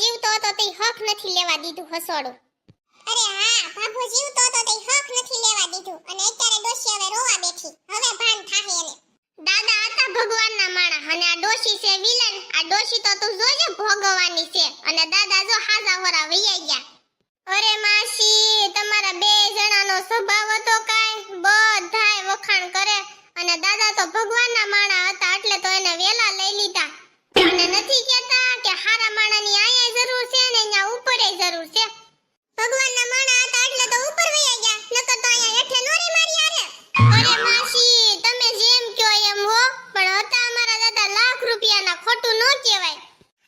જીવતો હતો તે હક નથી લેવા દીધું હસોડું. અરે હા, ભાભો જીવતો હતો તે હક નથી લેવા દીધું અને અત્યારે ડોશી હવે રોવા બેઠી. હવે ભાન થાહે એને. દાદા હતા ભગવાનના માણા અને આ ડોશી છે વિલન. આ ડોશી તો તું જોજે ભોગવવાની છે અને દાદા જો હાજા હોરા વૈયા ગયા. અરે માસી, તમારા બે જણાનો સ્વભાવ હતો કાઈ બધાય વખાણ કરે અને દાદા તો ભગવાનના માણા હતા એટલે તો એને વેલા લઈ લીધા. અને નથી કહેતા કે હારા માણાની આયા જરૂર છે ને અહીંયા ઉપરે જરૂર છે. ભગવાનના માણા હતા એટલે તો ઉપર વયા ગયા, નકર તો અહીંયા હેઠે નોરી મારી આરે. અરે માસી, તમે જેમ કયો એમ હો, પણ હતા અમારા દાદા લાખ રૂપિયાના, ખોટું ન કહેવાય.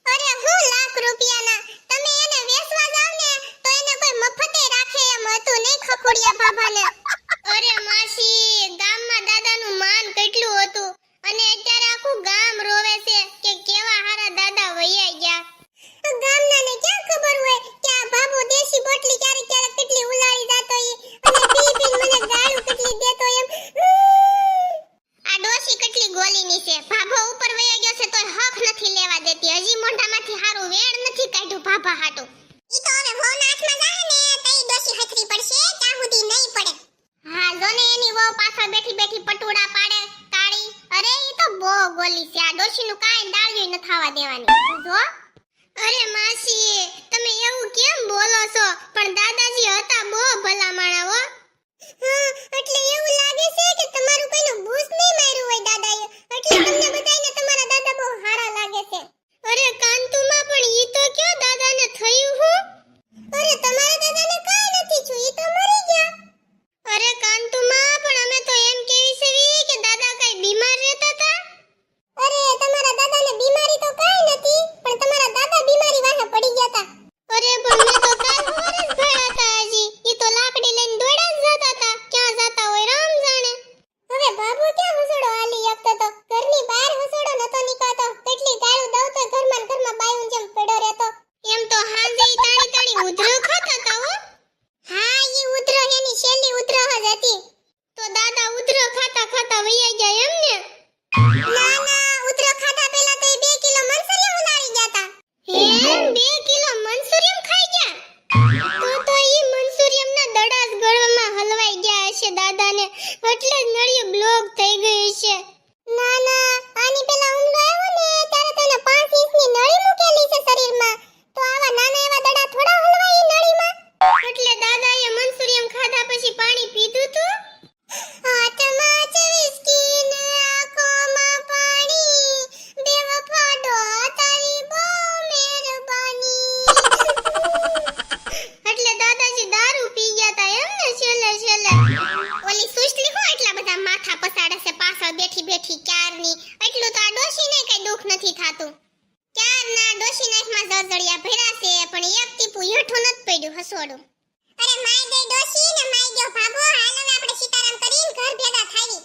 અરે હું લાખ રૂપિયાના? તમે એને વેચવા જાવ ને તો એને કોઈ મફતે રાખે એમ હતું નહીં ખખોડિયા ભાભાને. અરે માસી, ગામમાં દાદાનું માન કેટલું હતું અને અત્યારે આખું ગામ રોવે છે કે કેવા હારા દાદા વૈયા ગયા. ગામનાને ક્યાં ખબર હોય કે આ ભાભો દેશી બોટલી ક્યારેક ક્યારેક કેટલી ઉલાળી જાતો ઈ અને પી પીને મને ગાળું કેટલી દેતો એમ. આ ડોશી કેટલી ગોલીની છે. ભાભો ઉપર વૈયા ગયો છે તોય હક નથી લેવા દેતી. હજી મોઢામાંથી હારું વેણ નથી કાઢ્યું ભાભા હાટું. ઈ તો હવે હોના હાથમાં જાહે ને તઈ ડોશી હથરી પડશે, ત્યાં સુધી નહીં પડે. હા, જોને એની વહુ પાછળ બેઠી બેઠી પટુડા પાડે તાળી. અરે ઈ તો બહુ ગોલી છે. આ ડોશીનું કાંઈ ડાળ્યું ન થવા દેવાની જો. અરે માસી, તમે એવું કેમ બોલો છો? પણ દાદાજી હતા બહુ ભલા માણા હો. હા, એટલે એવું લાગે છે કે તમારું કોઈનું બૂસ નહીં માર્યું હોય દાદાએ, એટલે તમને બધાયને તમારા દાદા બહુ હારા લાગે છે. અરે કાંતુમાં, પણ ઈ તો કયો દાદાને થયું હું? અરે તમારા દાદાને કાંઈ નથી થયું, ઈ તો મરી ગયા. અરે કાંતુમાં, પણ અમે તો એમ કેવી છે કે દાદા કઈ બીમાર રહેતા હતા. અરે તમારા દાદાને બીમારી તો કાંઈ નથી, પણ તમારા દાદા બીમારી વાહે પડી ગયા હતા. અરે પણ મેં તો કાલ સવારે જ ભણ્યા હતા. હજી ઈ તો લાકડી લઈને દોડ્યા જ જતા હતા. ક્યાં જતા હોય રામ જાણે. હવે બાબુ ક્યાં હસડો હાલી આપતો તો, ઘરની બહાર હસડો નતો નીકળતો, કેટલી ગાળું દઉં તો ઘરમાં ને ઘરમાં બાયું જેમ પડ્યો રહેતો. એમ તો હાંજે ઈ તાણી તાણી ઉધરો ખાતા હતા હો. હા, ઈ ઉધરો એની છેલ્લી ઉધરો જ હતી. તો દાદા ઉધરો ખાતા ખાતા વૈયા ગયા એમ ને? ના ના, ઉધરો ખાતા પહેલા તો એ 2 કિલો મનસરિયા ઉલાળી ગયા હતા. હે, 2 કિલો મનસુરિયમ ખાઈ ગયા? તો ઈ મનસુરિયમના દડા જ ગળવામાં હલવાઈ ગયા હશે દાદાને, એટલે જ નળિયું બ્લોક થઈ ગઈ હશે. ના ના, આની પહેલા હુમલો આવ્યો ને ત્યારે તો એને 5 ઇંચની નળી મૂકેલી છે શરીરમાં, તો આવા નાના એવા દડા થોડા હલવાય ઈ નળીમાં. એટલે દાદાએ મનસુરિયમ ખાધા પછી પાણી પીધું તું? હાથમાં છે વિસ્કી ને આંખોમાં પાણી, બેવફા ડો તારી બહુ મહેરબાની. એટલે દાદાજી દારૂ પી ગયા તા એમ ને છેલ્લે છેલ્લે? ઓલી સુસ્લી હો એટલા બધા માથા પસાડે છે પાછળ બેઠી બેઠી ક્યારની. એટલું તો આ ડોશીને કઈ દુખ નથી થાતું. ક્યારના ડોશી નાખમાં જળજળિયા ભર્યા છે પણ એક ટીપું હેઠું નથી પડ્યું હસોડું. અરે માય ગઈ ડોશી ને માય ગયો ભાભો, હાલ હવે આપણે સીતારામ કરીને ઘર ભેગા થાવી.